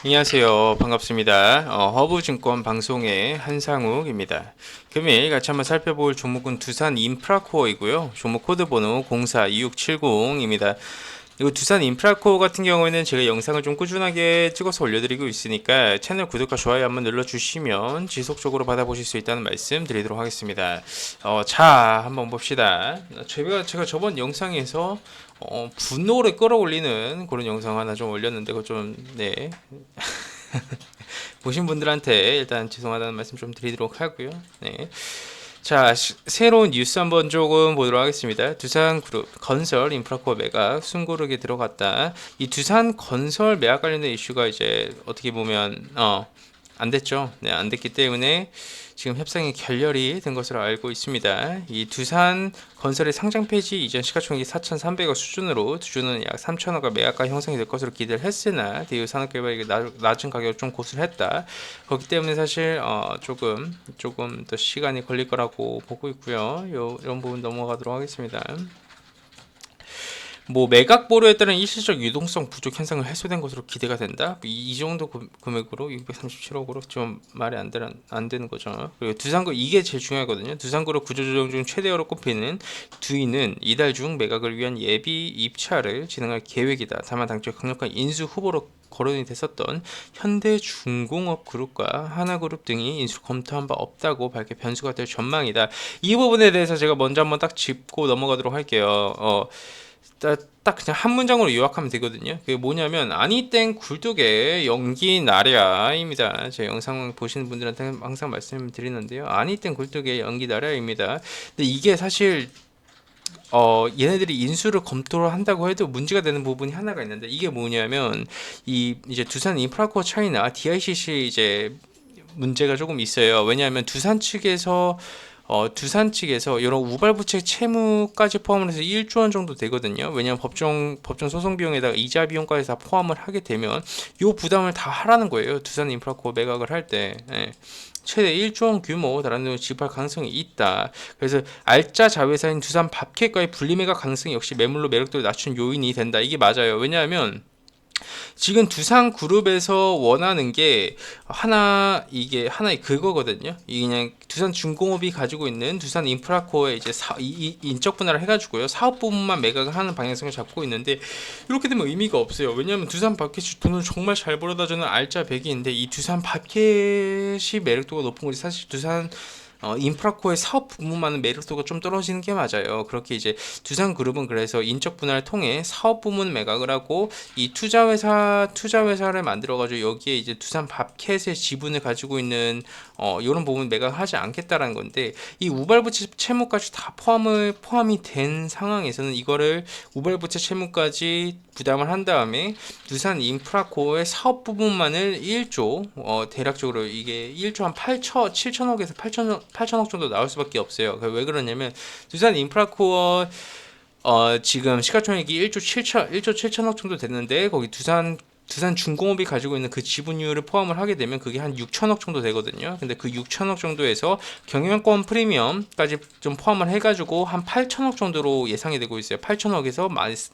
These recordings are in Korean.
안녕하세요. 반갑습니다. 허브증권 방송의 한상욱입니다. 금일 같이 한번 살펴볼 종목은 두산 인프라코어이고요. 종목 코드 번호 042670입니다. 이거 두산 인프라코어 같은 경우에는 제가 영상을 좀 꾸준하게 찍어서 올려드리고 있으니까 채널 구독과 좋아요 한번 눌러주시면 지속적으로 받아보실 수 있다는 말씀 드리도록 하겠습니다. 자, 한번 봅시다. 제가 저번 영상에서 분노를 끌어올리는 그런 영상 하나 좀 올렸는데 그거 좀 네. 보신 분들한테 일단 죄송하다는 말씀 좀 드리도록 하고요. 네. 자, 새로운 뉴스 한번 조금 보도록 하겠습니다. 두산그룹 건설 인프라코어 매각 숨고르게 들어갔다. 이 두산 건설 매각 관련된 이슈가 이제 어떻게 보면 안 됐죠. 네, 안 됐기 때문에 지금 협상이 결렬이 된 것으로 알고 있습니다. 이 두산 건설의 상장 폐지 이전 시가총액이 4,300억 수준으로 주주는 약 3천억의 매각가 형성이 될 것으로 기대를 했으나 대우 산업개발이 낮은 가격을 좀 고수를 했다. 그렇기 때문에 사실 조금 더 시간이 걸릴 거라고 보고 있고요. 이런 부분 넘어가도록 하겠습니다. 뭐 매각 보류에 따른 일시적 유동성 부족 현상을 해소된 것으로 기대가 된다. 이 정도 금액으로 637억으로 좀 말이 안 되는 거죠. 그리고 두산그룹 이게 제일 중요하거든요. 두산그룹 구조조정 중 최대어로 꼽히는 두이는 이달 중 매각을 위한 예비 입찰을 진행할 계획이다. 다만 당초 강력한 인수 후보로 거론이 됐었던 현대중공업 그룹과 하나그룹 등이 인수 검토한 바 없다고 밝혀 변수가 될 전망이다. 이 부분에 대해서 제가 먼저 한번 딱 짚고 넘어가도록 할게요. 딱 그냥 한 문장으로 요약하면 되거든요. 그게 뭐냐면 아니땡 굴뚝에 연기 나랴입니다. 제 영상 보시는 분들한테 항상 말씀드리는데요. 아니땡 굴뚝에 연기 나랴입니다. 근데 이게 사실 얘네들이 인수를 검토를 한다고 해도 문제가 되는 부분이 하나가 있는데 이게 뭐냐면 이제 두산 인프라코어 차이나 DICC 이제 문제가 조금 있어요. 왜냐하면 두산 측에서 이런 우발부채 채무까지 포함을 해서 1조 원 정도 되거든요. 왜냐하면 법정 소송 비용에다가 이자 비용까지 다 포함을 하게 되면 요 부담을 다 하라는 거예요. 두산 인프라코어 매각을 할 때. 예. 최대 1조 원 규모 다른 돈을 지급할 가능성이 있다. 그래서 알짜 자회사인 두산 밥캣과의 분리매각 가능성이 역시 매물로 매력도를 낮춘 요인이 된다. 이게 맞아요. 왜냐하면 지금 두산 그룹에서 원하는 게 이게 하나의 그거거든요. 이게 그냥 두산 중공업이 가지고 있는 두산 인프라코어의 이제 인적 분할을 해가지고요 사업 부분만 매각을 하는 방향성을 잡고 있는데 이렇게 되면 의미가 없어요. 왜냐하면 두산 밥켓이 돈을 정말 잘 벌어다 주는 알짜 백이인데 이 두산 밥켓이 매력도가 높은 것이 사실 두산 인프라코어의 사업 부문만은 매력도가 좀 떨어지는 게 맞아요. 그렇게 이제 두산그룹은 그래서 인적 분할을 통해 사업 부문 매각을 하고 이 투자회사를 만들어가지고 여기에 이제 두산 밥캣의 지분을 가지고 있는 이런 부분 매각하지 않겠다라는 건데 이 우발부채 채무까지 다 포함이 된 상황에서는 이거를 우발부채 채무까지 부담을 한 다음에 두산 인프라코어의 사업 부분만을 1조 대략적으로 이게 1조 한 7천억에서 8천억 정도 나올 수밖에 없어요. 왜 그러냐면 두산 인프라코어 지금 시가총액이 1조 7천억 정도 됐는데 거기 두산 중공업이 가지고 있는 그 지분율을 포함을 하게 되면 그게 한 6천억 정도 되거든요. 근데 그 6천억 정도에서 경영권 프리미엄까지 좀 포함을 해가지고 한 8천억 정도로 예상이 되고 있어요. 8천억에서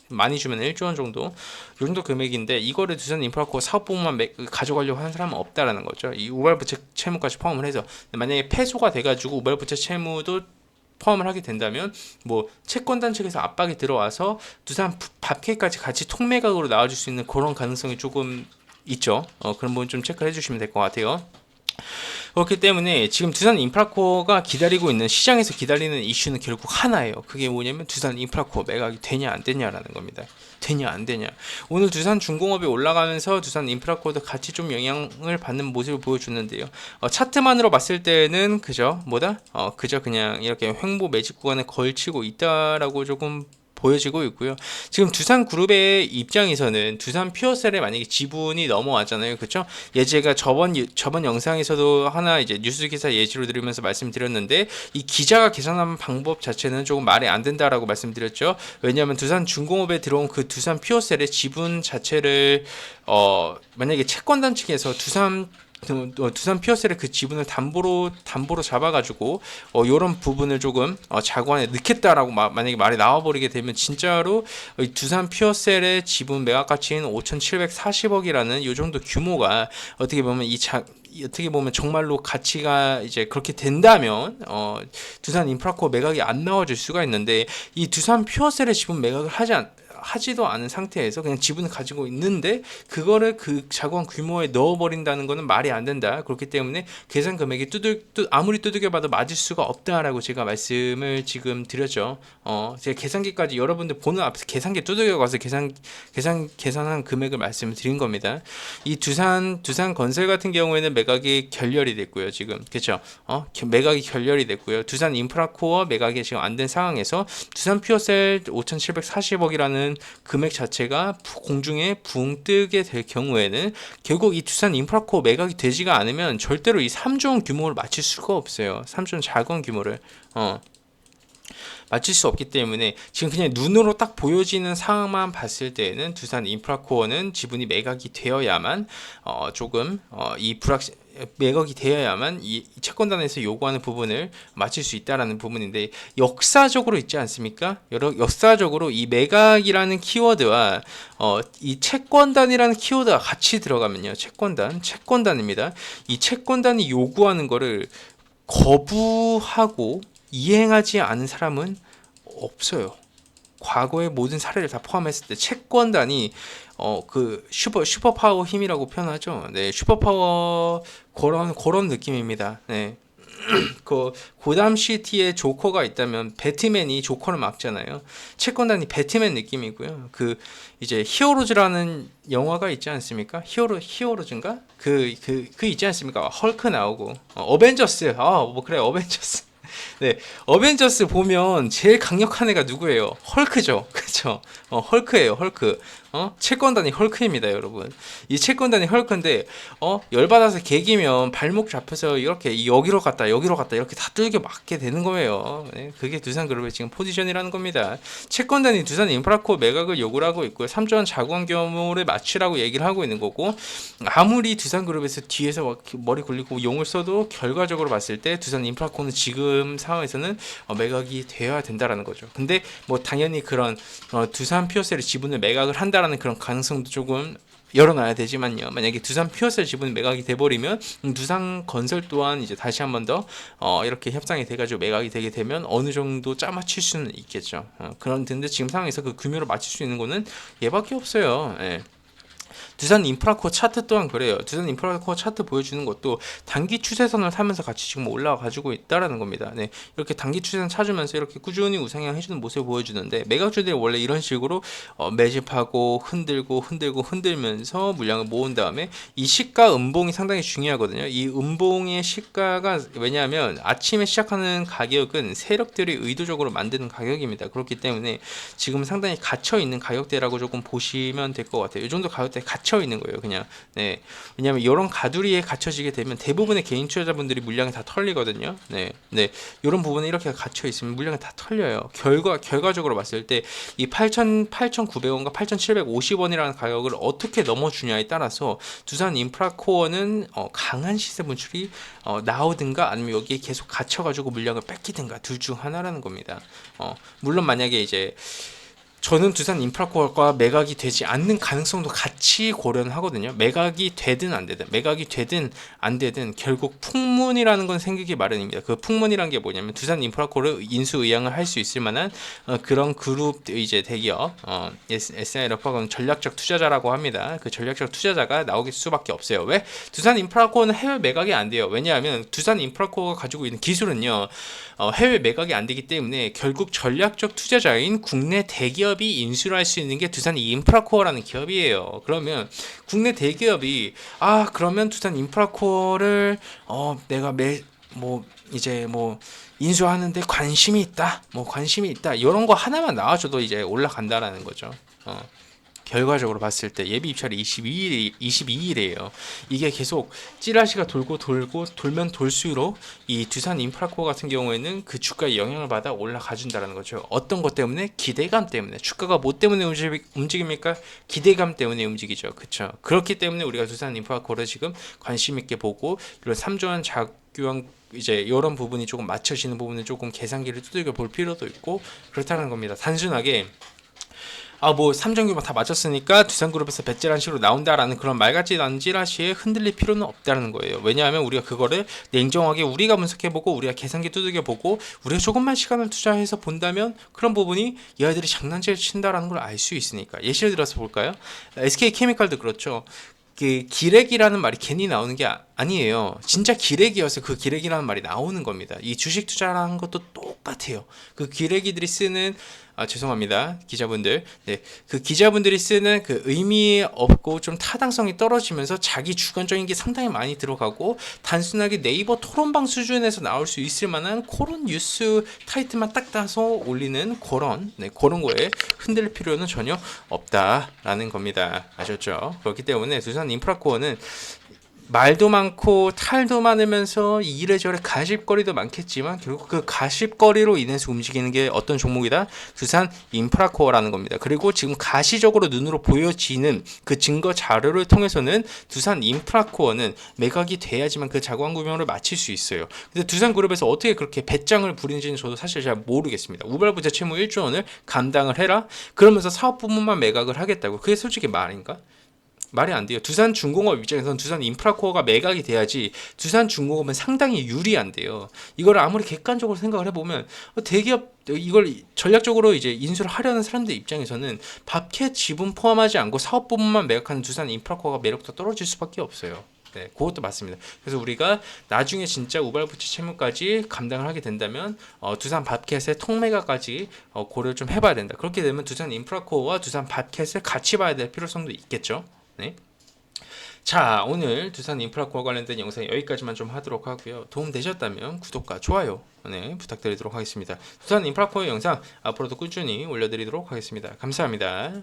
많이 주면 1조 원 정도, 이 정도 금액인데 이거를 두산 인프라코어 사업 부문만 가져가려고 하는 사람은 없다라는 거죠. 이 우발부채 채무까지 포함을 해서 만약에 패소가 돼가지고 우발부채 채무도 포함을 하게 된다면 뭐 채권단 측에서 압박이 들어와서 두산 밥캐까지 같이 통매각으로 나와줄 수 있는 그런 가능성이 조금 있죠. 그런 부분 좀 체크해 주시면 될 것 같아요. 그렇기 때문에 지금 두산 인프라코어가 기다리고 있는 시장에서 기다리는 이슈는 결국 하나예요. 그게 뭐냐면 두산 인프라코어 매각이 되냐 안 되냐라는 겁니다. 되냐 안 되냐. 오늘 두산 중공업이 올라가면서 두산 인프라코어도 같이 좀 영향을 받는 모습을 보여주는데요. 차트만으로 봤을 때는 그저 그냥 이렇게 횡보 매직 구간에 걸치고 있다라고 조금 보여지고 있고요. 지금 두산그룹의 입장에서는 두산 퓨어셀에 만약에 지분이 넘어왔잖아요. 그렇죠? 제가 저번 영상에서도 하나 이제 뉴스 기사 예시로 들으면서 말씀드렸는데 이 기자가 계산한 방법 자체는 조금 말이 안 된다라고 말씀드렸죠. 왜냐하면 두산 중공업에 들어온 그 두산 퓨어셀의 지분 자체를 만약에 채권단 측에서 두산 두산 피어셀의 그 지분을 담보로 잡아가지고 이런 부분을 조금 자구안에 넣겠다라고 만약에 말이 나와버리게 되면 진짜로 두산 피어셀의 지분 매각 가치인 5,740억이라는 요 정도 규모가 어떻게 보면 어떻게 보면 정말로 가치가 이제 그렇게 된다면 두산 인프라코어 매각이 안 나와줄 수가 있는데, 이 두산 피어셀의 지분 매각을 하지도 않은 상태에서 그냥 지분을 가지고 있는데 그거를 그 자구안 규모에 넣어버린다는 거는 말이 안 된다. 그렇기 때문에 계산 금액이 아무리 두들겨봐도 맞을 수가 없다라고 제가 말씀을 지금 드렸죠. 제가 계산기까지 여러분들 보는 앞에서 계산기 두들겨가서 계산한 금액을 말씀을 드린 겁니다. 이 두산 건설 같은 경우에는 매각이 결렬이 됐고요. 지금 그렇죠. 매각이 결렬이 됐고요. 두산 인프라코어 매각이 지금 안 된 상황에서 두산 퓨어셀 5,740억이라는 금액 자체가 공중에 붕 뜨게 될 경우에는 결국 이 두산 인프라코어 매각이 되지가 않으면 절대로 이 3조 원 규모를 맞출 수가 없어요. 3조 원 자금 규모를 맞출 수 없기 때문에 지금 그냥 눈으로 딱 보여지는 상황만 봤을 때에는 두산 인프라코어는 지분이 매각이 되어야만 매각이 되어야만 이 채권단에서 요구하는 부분을 맞출 수 있다라는 부분인데, 역사적으로 있지 않습니까? 역사적으로 이 매각이라는 키워드와 이 채권단이라는 키워드가 같이 들어가면요, 채권단입니다. 이 채권단이 요구하는 거를 거부하고 이행하지 않은 사람은 없어요. 과거의 모든 사례를 다 포함했을 때 채권단이 그 슈퍼파워 힘이라고 표현하죠. 네, 슈퍼파워 그런 느낌입니다. 네. 그 고담 시티에 조커가 있다면 배트맨이 조커를 막잖아요. 채권단이 배트맨 느낌이고요. 그 이제 히어로즈라는 영화가 있지 않습니까? 히어로즈인가? 그 있지 않습니까? 헐크 나오고 어벤져스. 그래, 어벤져스. 네, 어벤져스 보면 제일 강력한 애가 누구예요? 헐크죠. 그렇죠? 헐크예요, 헐크. 채권단이 헐크입니다, 여러분. 이 채권단이 헐크인데 열받아서 개기면 발목 잡혀서 이렇게 여기로 갔다 이렇게 다 뚫겨 맞게 되는 거예요. 네, 그게 두산그룹의 지금 포지션이라는 겁니다. 채권단이 두산 인프라코어 매각을 요구를 하고 있고요. 3조 원 자구안 규모를 맞추라고 얘기를 하고 있는 거고, 아무리 두산그룹에서 뒤에서 머리 굴리고 용을 써도 결과적으로 봤을 때 두산 인프라코어는 지금 상황에서는 매각이 되어야 된다라는 거죠. 근데 뭐 당연히 그런 두산 퓨어셀의 지분을 매각을 한다라는 그런 가능성도 조금 열어놔야 되지만요. 만약에 두산 퓨어셀 지분 매각이 돼버리면 두산 건설 또한 이제 다시 한 번 더 이렇게 협상이 돼가지고 매각이 되게 되면 어느 정도 짜맞출 수는 있겠죠. 그런데 지금 상황에서 그 규모를 맞출 수 있는 거는 얘밖에 없어요. 예. 두산 인프라코어 차트 또한 그래요. 두산 인프라코어 차트 보여주는 것도 단기 추세선을 타면서 같이 지금 올라와 가지고 있다라는 겁니다. 네, 이렇게 단기 추세선 찾으면서 이렇게 꾸준히 우상향 해주는 모습을 보여주는데, 매각주들이 원래 이런 식으로 매집하고 흔들면서 물량을 모은 다음에 이 시가 음봉이 상당히 중요하거든요. 이 음봉의 시가가, 왜냐하면 아침에 시작하는 가격은 세력들이 의도적으로 만드는 가격입니다. 그렇기 때문에 지금 상당히 갇혀 있는 가격대라고 조금 보시면 될 것 같아요. 이 정도 가격대 갇혀 있는 거예요, 그냥. 네, 왜냐하면 이런 가두리에 갇혀지게 되면 대부분의 개인 투자자분들이 물량이 다 털리거든요. 네, 이런 부분에 이렇게 갇혀 있으면 물량이 다 털려요. 결과적으로 봤을 때 이 8,900원과 8,750원이라는 가격을 어떻게 넘어주냐에 따라서 두산 인프라코어는 강한 시세 분출이 나오든가 아니면 여기에 계속 갇혀가지고 물량을 뺏기든가 둘 중 하나라는 겁니다. 물론 만약에 이제 저는 두산 인프라코어가 매각이 되지 않는 가능성도 같이 고려는 하거든요. 매각이 되든 안 되든 결국 풍문이라는 건 생기기 마련입니다. 그 풍문이란 게 뭐냐면 두산 인프라코어를 인수의향을 할 수 있을 만한 그런 그룹 이제 대기업 SNLF는 전략적 투자자라고 합니다. 그 전략적 투자자가 나오길 수밖에 없어요. 왜? 두산 인프라코어는 해외 매각이 안 돼요. 왜냐하면 두산 인프라코어가 가지고 있는 기술은요, 해외 매각이 안 되기 때문에 결국 전략적 투자자인 국내 대기업이 인수를 할 수 있는 게 두산 인프라코어라는 기업이에요. 그러면 국내 대기업이 그러면 두산 인프라코어를 내가 인수하는데 관심이 있다 이런 거 하나만 나와줘도 이제 올라간다라는 거죠. 결과적으로 봤을 때 예비 입찰이 22일이에요. 이게 계속 찌라시가 돌면 돌수록 이 두산 인프라코어 같은 경우에는 그 주가에 영향을 받아 올라가 준다라는 거죠. 어떤 것 때문에? 기대감 때문에. 주가가 뭐 때문에 움직입니까? 기대감 때문에 움직이죠. 그렇죠. 그렇기 때문에 우리가 두산 인프라코어를 지금 관심 있게 보고 이런 3조 원 작규환 이제 이런 부분이 조금 맞춰지는 부분은 조금 계산기를 두들겨 볼 필요도 있고 그렇다는 겁니다. 단순하게 뭐 3정규만 다 맞췄으니까 두산그룹에서 배째라는 식으로 나온다라는 그런 말 같지 않은 찌라시에 흔들릴 필요는 없다는 거예요. 왜냐하면 우리가 그거를 냉정하게 우리가 분석해보고 우리가 계산기 두들겨보고 우리가 조금만 시간을 투자해서 본다면 그런 부분이 이 아이들이 장난질 친다라는 걸 알 수 있으니까. 예시를 들어서 볼까요? SK케미칼도 그렇죠. 그 기레기라는 말이 괜히 나오는 게 아니에요. 진짜 기레기여서 그 기레기라는 말이 나오는 겁니다. 이 주식 투자라는 것도 똑같아요. 그 기레기들이 쓰는 죄송합니다 기자분들. 네, 그 기자분들이 쓰는 그 의미 없고 좀 타당성이 떨어지면서 자기 주관적인 게 상당히 많이 들어가고 단순하게 네이버 토론방 수준에서 나올 수 있을 만한 그런 뉴스 타이틀만 딱 따서 올리는 그런 거에 흔들릴 필요는 전혀 없다라는 겁니다. 아셨죠? 그렇기 때문에 두산 인프라코어는 말도 많고 탈도 많으면서 이래저래 가십거리도 많겠지만 결국 그 가십거리로 인해서 움직이는 게 어떤 종목이다? 두산 인프라코어라는 겁니다. 그리고 지금 가시적으로 눈으로 보여지는 그 증거 자료를 통해서는 두산 인프라코어는 매각이 돼야지만 그 자구한 구명을 마칠 수 있어요. 근데 두산그룹에서 어떻게 그렇게 배짱을 부리는지는 저도 사실 잘 모르겠습니다. 우발부재 채무 1조 원을 감당을 해라? 그러면서 사업 부문만 매각을 하겠다고. 그게 솔직히 말인가? 말이 안 돼요. 두산중공업 입장에서는 두산 인프라코어가 매각이 돼야지 두산중공업은 상당히 유리한데요. 이걸 아무리 객관적으로 생각을 해보면 대기업 이걸 전략적으로 이제 인수를 하려는 사람들 입장에서는 밥캣 지분 포함하지 않고 사업 부분만 매각하는 두산 인프라코어가 매력도 떨어질 수밖에 없어요. 네, 그것도 맞습니다. 그래서 우리가 나중에 진짜 우발부채 채무까지 감당을 하게 된다면 두산 밥캣의 통매각까지 고려를 좀 해봐야 된다. 그렇게 되면 두산 인프라코어와 두산 밥캣을 같이 봐야 될 필요성도 있겠죠. 네. 자, 오늘 두산 인프라코어 관련된 영상 여기까지만 좀 하도록 하고요. 도움 되셨다면 구독과 좋아요 부탁드리도록 하겠습니다. 두산 인프라코어 영상 앞으로도 꾸준히 올려드리도록 하겠습니다. 감사합니다.